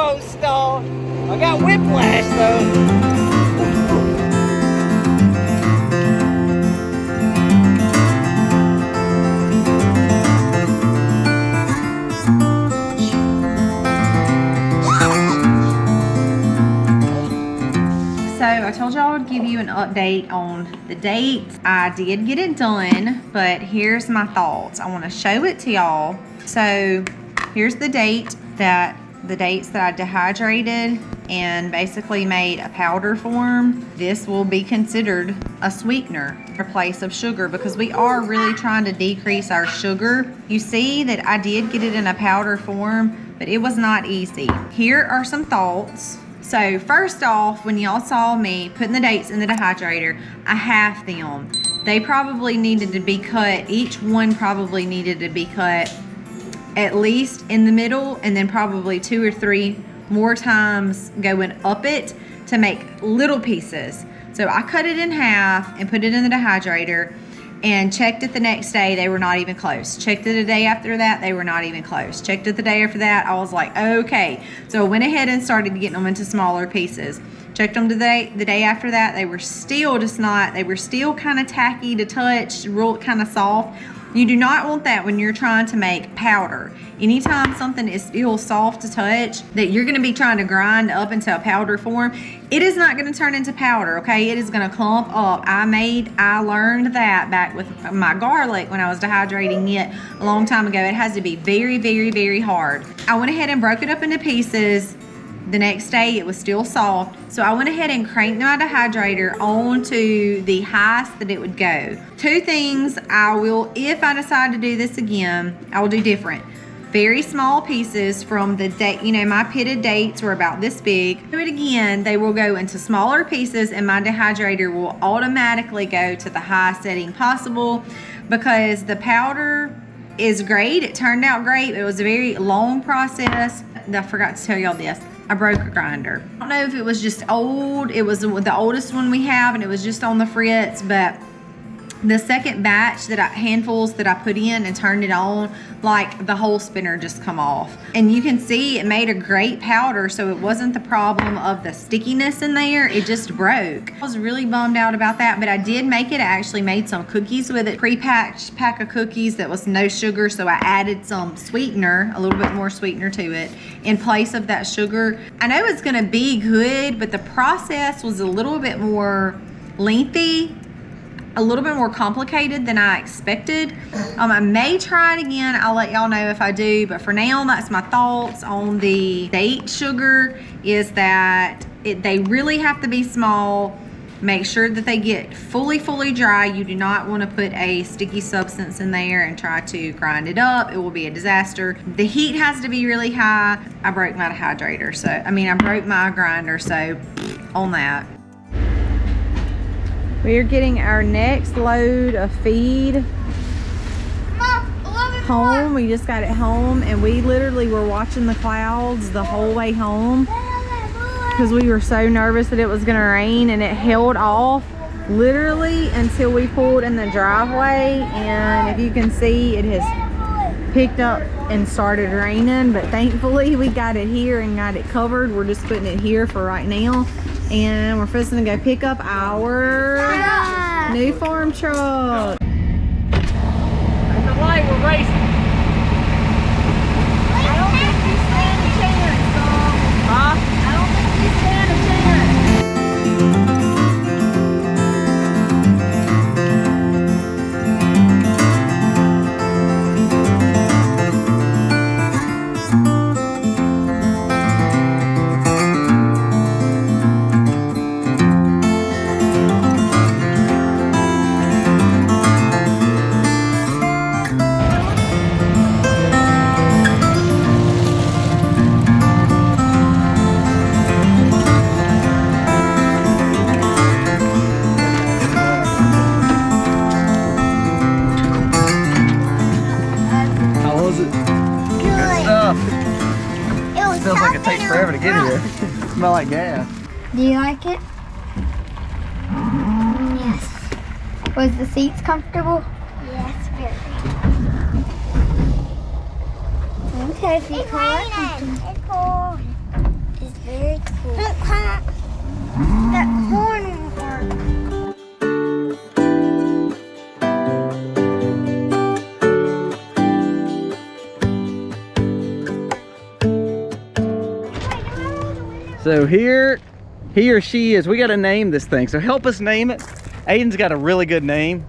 almost stalled. I got whiplash though. So I told y'all I would give you an update on the dates. I did get it done, but here's my thoughts. I want to show it to y'all. So here's the dates that I dehydrated and basically made a powder form. This will be considered a sweetener, a place of sugar, because we are really trying to decrease our sugar. You see that I did get it in a powder form, but it was not easy. Here are some thoughts. So first off, when y'all saw me putting the dates in the dehydrator, I halved them. They probably needed to be cut. Each one probably needed to be cut at least in the middle, and then probably 2 or 3 more times going up it to make little pieces. So I cut it in half and put it in the dehydrator and checked it the next day. They were not even close. Checked it the day after that. They were not even close. Checked it the day after that. I was like, okay. So I went ahead and started getting them into smaller pieces. Checked them the day after that. They were still kind of tacky to touch, real kind of soft. You do not want that when you're trying to make powder. Anytime something is still soft to touch, that you're gonna be trying to grind up into a powder form, it is not gonna turn into powder, okay? It is gonna clump up. I learned that back with my garlic when I was dehydrating it a long time ago. It has to be very, very, very hard. I went ahead and broke it up into pieces. The next day it was still soft, so I went ahead and cranked my dehydrator onto the highest that it would go. 2 things I will, if I decide to do this again, I will do different. Very small pieces from the date, my pitted dates were about this big. Do it again, they will go into smaller pieces and my dehydrator will automatically go to the highest setting possible, because the powder is great. It turned out great. It was a very long process. I forgot to tell y'all this. I broke a grinder. I don't know if it was just old. It was the oldest one we have and it was just on the fritz, but the second batch handfuls that I put in and turned it on, like the whole spinner just come off. And you can see it made a great powder, so it wasn't the problem of the stickiness in there, it just broke. I was really bummed out about that, but I did make it. I actually made some cookies with it, pre-packed pack of cookies that was no sugar, so I added some sweetener, a little bit more sweetener to it in place of that sugar. I know it's gonna be good, but the process was a little bit more lengthy, a little bit more complicated than I expected. I may try it again. I'll let y'all know if I do, but for now, that's my thoughts on the date sugar, is that they really have to be small. Make sure that they get fully dry. You do not want to put a sticky substance in there and try to grind it up. It will be a disaster. The heat has to be really high. I broke my dehydrator, I broke my grinder, so on that. We are getting our next load of feed home. We just got it home and we literally were watching the clouds the whole way home because we were so nervous that it was gonna rain, and it held off literally until we pulled in the driveway, and if you can see, it has picked up and started raining, but thankfully we got it here and got it covered. We're just putting it here for right now. And we're supposed to go pick up our new farm truck. That's the light, we're racing. I don't think we stand a chance, Tom. Huh? I don't think we stand a chance. Feels like it takes forever to get here. Smell like gas. Do you like it? Yes. Was the seats comfortable? Yes, very. Okay, if you It's raining. It's cold. That horn won't work. So here, he or she is, we gotta name this thing. So help us name it. Aiden's got a really good name.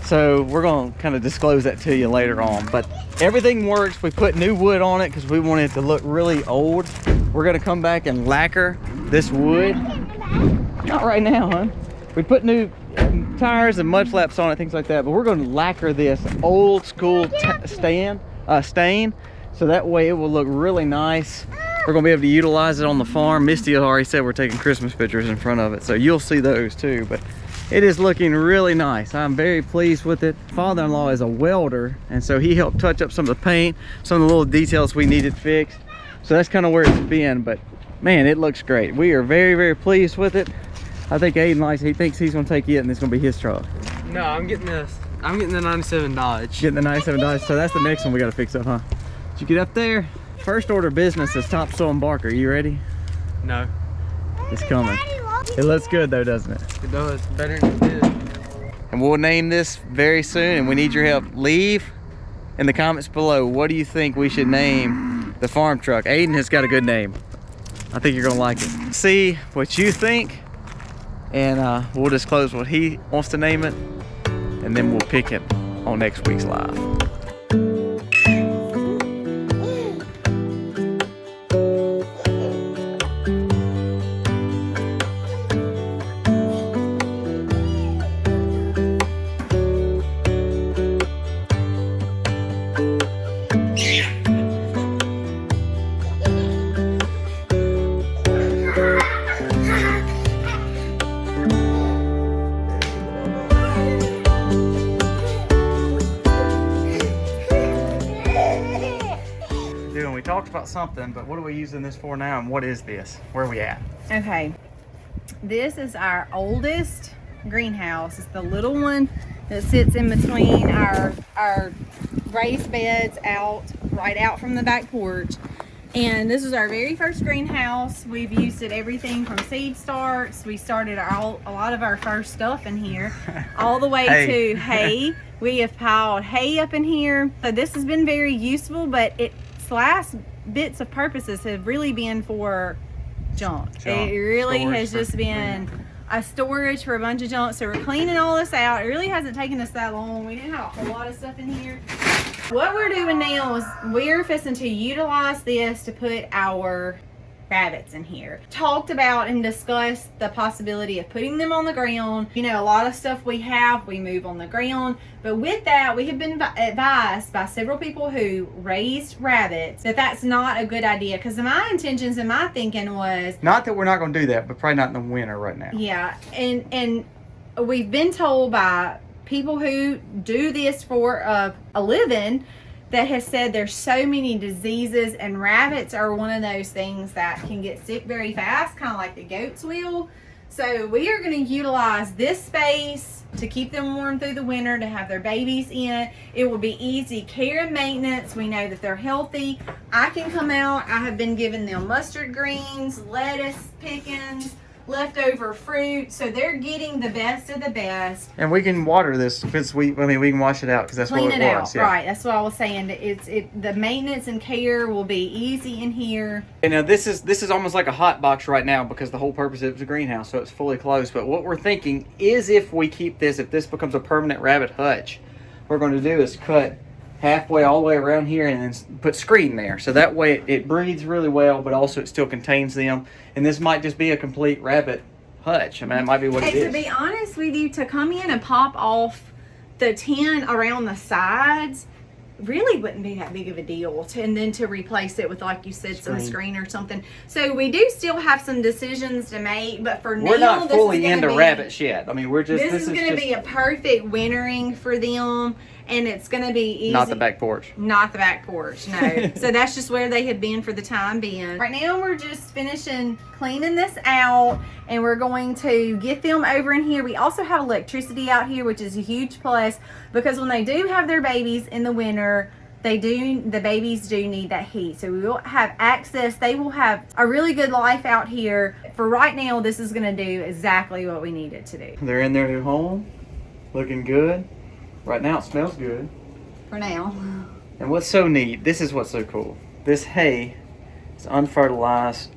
So we're gonna kind of disclose that to you later on. But everything works. We put new wood on it because we want it to look really old. We're gonna come back and lacquer this wood. Not right now, huh? We put new tires and mud flaps on it, things like that. But we're gonna lacquer this old school stain. So that way it will look really nice. We're gonna be able to utilize it on the farm. Misty already said we're taking Christmas pictures in front of it, so you'll see those too. But it is looking really nice. I'm very pleased with it. Father-in-law is a welder, and so he helped touch up some of the paint, some of the little details we needed fixed. So that's kind of where it's been, but man, it looks great. We are very, very pleased with it. I think Aiden likes it. He thinks he's gonna take it and it's gonna be his truck. No, I'm getting this. I'm getting the 97 Dodge. Getting the 97 Dodge, so that's the next one we gotta fix up, huh? Did you get up there? First order of business is topsoil and bark. Are you ready? No. It's coming. It looks good though, doesn't it? It does. Better than it did. And we'll name this very soon, and we need your help. Leave in the comments below, what do you think we should name the farm truck? Aiden has got a good name. I think you're gonna like it. See what you think, and we'll disclose what he wants to name it, and then we'll pick it on next week's live. We talked about something, but what are we using this for now, and what is this? Where are we at? Okay, this is our oldest greenhouse. It's the little one that sits in between our raised beds right out from the back porch. And this is our very first greenhouse. We've used it everything from seed starts. We started a lot of our first stuff in here, all the way to hay. We have piled hay up in here. So this has been very useful, but its last bits of purposes have really been for junk. It really has just been a storage for a bunch of junk. So we're cleaning all this out. It really hasn't taken us that long. We didn't have a whole lot of stuff in here. What we're doing now is we're fixing to utilize this to put our rabbits in here. Talked about and discussed the possibility of putting them on the ground. You know, a lot of stuff we move on the ground. But with that, we have been advised by several people who raised rabbits that that's not a good idea. Because my intentions and my thinking was... Not that we're not going to do that, but probably not in the winter right now. Yeah, and we've been told by people who do this for a living that has said there's so many diseases, and rabbits are one of those things that can get sick very fast, kind of like the goats will. So we are going to utilize this space to keep them warm through the winter, to have their babies in. It will be easy care and maintenance. We know that they're healthy. I can come out. I have been giving them mustard greens, lettuce pickings, leftover fruit, so they're getting the best of the best. And we can water this because we can wash it out because that's Clean what it it was. out, Yeah. right? That's what I was saying. The maintenance and care will be easy in here. And now this is almost like a hot box right now because the whole purpose of it is a greenhouse, so it's fully closed. But what we're thinking is if this becomes a permanent rabbit hutch, what we're going to do is cut halfway all the way around here and then put screen there, so that way it breathes really well, but also it still contains them. And this might just be a complete rabbit hutch. I mean, that might be what it is. To be honest with you, to come in and pop off the tin around the sides really wouldn't be that big of a deal, and then to replace it with, like you said, some screen or something. So we do still have some decisions to make, but for now, we're not fully into rabbits yet. I mean, this is going to be a perfect wintering for them. And it's going to be easy. Not the back porch. Not the back porch, no. So that's just where they have been for the time being. Right now, we're just finishing cleaning this out, and we're going to get them over in here. We also have electricity out here, which is a huge plus, because when they do have their babies in the winter, the babies do need that heat. So we will have access. They will have a really good life out here But for right now, this is gonna do exactly what we need it to do. They're in their new home, looking good. Right now it smells good. For now. And what's so neat, this is what's so cool. This hay is unfertilized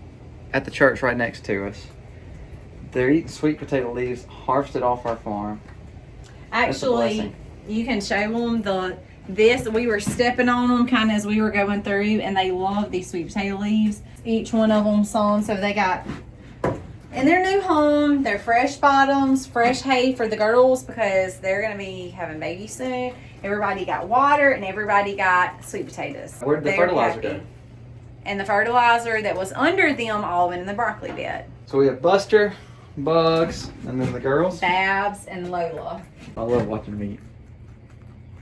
at the church right next to us. They're eating sweet potato leaves harvested off our farm. Actually, you can show them we were stepping on them kind of as we were going through, and they love these sweet potato leaves. Each one of them some, so they got in their new home, their fresh bottoms, fresh hay for the girls because they're going to be having babies soon. Everybody got water and everybody got sweet potatoes. Where'd the fertilizer go? And the fertilizer that was under them all went in the broccoli bed. So we have Buster, Bugs, and then the girls. Babs and Lola. I love watching them eat.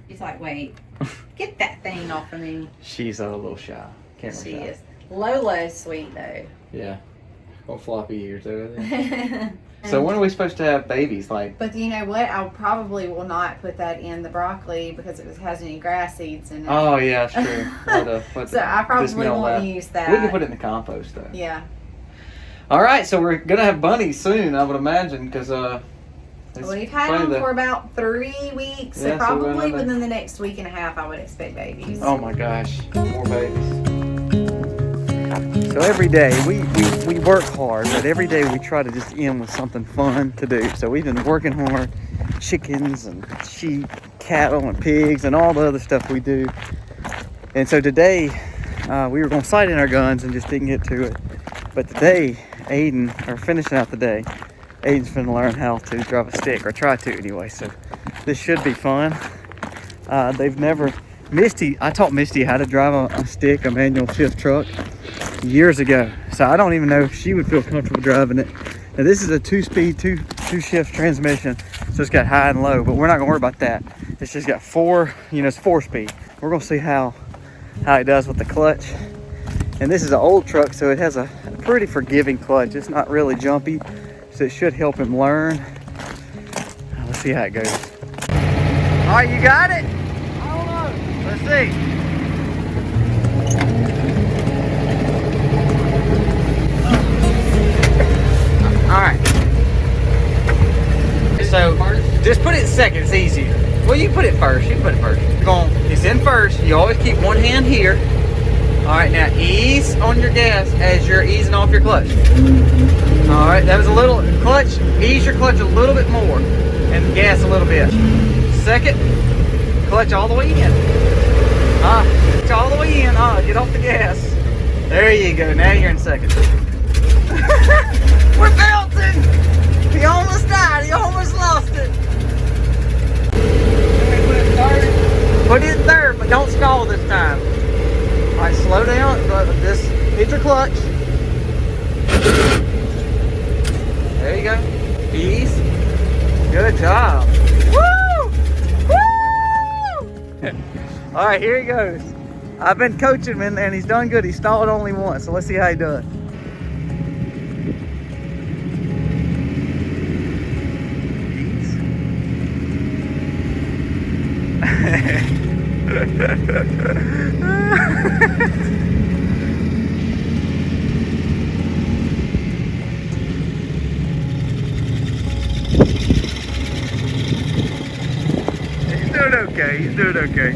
He's like, wait, get that thing off of me. She's a little shy. Camera She shy. is. Lola is sweet though. Yeah. Oh, floppy ears over there. So when are we supposed to have babies? Like, But you know what? I probably will not put that in the broccoli because it has any grass seeds in it. oh yeah, that's true. So I probably won't use that. We can put it in the compost though. Yeah. All right, so we're gonna have bunnies soon, I would imagine, because We've had them for about 3 weeks, so Yeah, so probably another- within the next week and a half, I would expect babies. Oh my gosh, more babies. So every day we work hard, but every day we try to just end with something fun to do. So we've been working hard, chickens and sheep, cattle and pigs and all the other stuff we do. And so today we were gonna sight in our guns and just didn't get to it. But today, finishing out the day, Aiden's finna learn how to drive a stick, or try to anyway. So this should be fun. I taught Misty how to drive a stick, a manual shift truck, years ago. So I don't even know if she would feel comfortable driving it. Now this is a 2-speed, two shift transmission. So it's got high and low, but we're not gonna worry about that. It's just got it's 4-speed. We're gonna see how it does with the clutch. And this is an old truck, so it has a pretty forgiving clutch. It's not really jumpy, so it should help him learn. Let's see how it goes. All right, you got it? I don't know. Let's see. All right. So just put it in second, it's easier. Well, you put it first, It's in first, you always keep one hand here. All right, now ease on your gas as you're easing off your clutch. All right, that was a little clutch. Ease your clutch a little bit more and gas a little bit. Second, clutch all the way in. Clutch all the way in. Get off the gas. There you go. Now you're in second. We're bouncing. He almost died. He almost lost it. Put it in third. Put it in third, but don't stall this time. All right, slow down. Just hit your clutch. There you go. Ease. Good job. Woo! Woo! All right, here he goes. I've been coaching him and he's done good. He stalled only once, so let's see how he does. He's doing okay.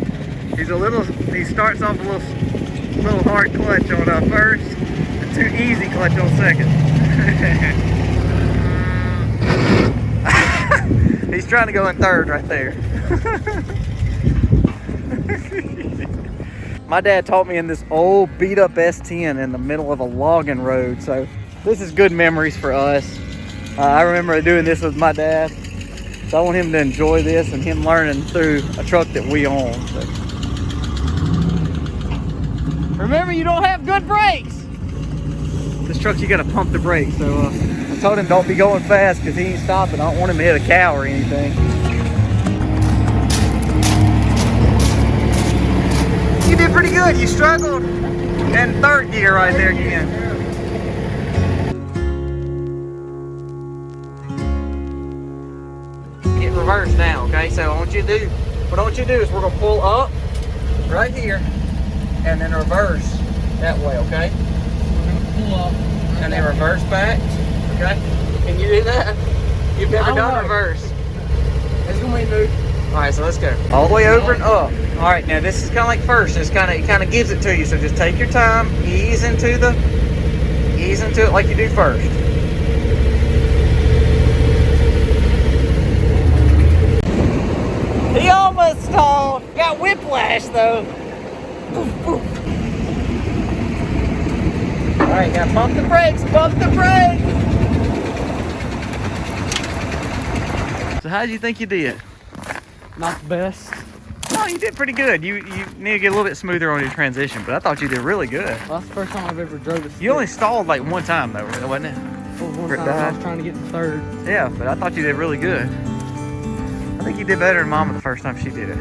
He starts off a little hard clutch on first, and too easy clutch on second. He's trying to go in third right there. My dad taught me in this old beat up S10 in the middle of a logging road, so this is good memories for us. I remember doing this with my dad. So I want him to enjoy this and him learning through a truck that we own. So. Remember, you don't have good brakes. This truck, you gotta pump the brakes. So I told him don't be going fast because he ain't stopping. I don't want him to hit a cow or anything. You did pretty good. You struggled in third gear right there again. Reverse now, okay? So what I want you to do is we're gonna pull up right here and then reverse that way, okay? We're gonna pull up and then reverse back Okay. Can you do that? You've never done reverse. It's gonna be new. All right, so let's go. All the way over and up. All right, now this is kind of like first. It kind of gives it to you. So just take your time, ease into it like you do first. He almost stalled. Got whiplash though. Poof, poof. All right, now pump the brakes. Pump the brakes. So how did you think you did? Not the best. Oh, you did pretty good. You need to get a little bit smoother on your transition, but I thought you did really good. Well, that's the first time I've ever drove a stick. You only stalled like one time though, wasn't it? Well, one Rick time I died. was trying to get to third. Yeah, but I thought you did really good. I think you did better than Mama the first time she did it.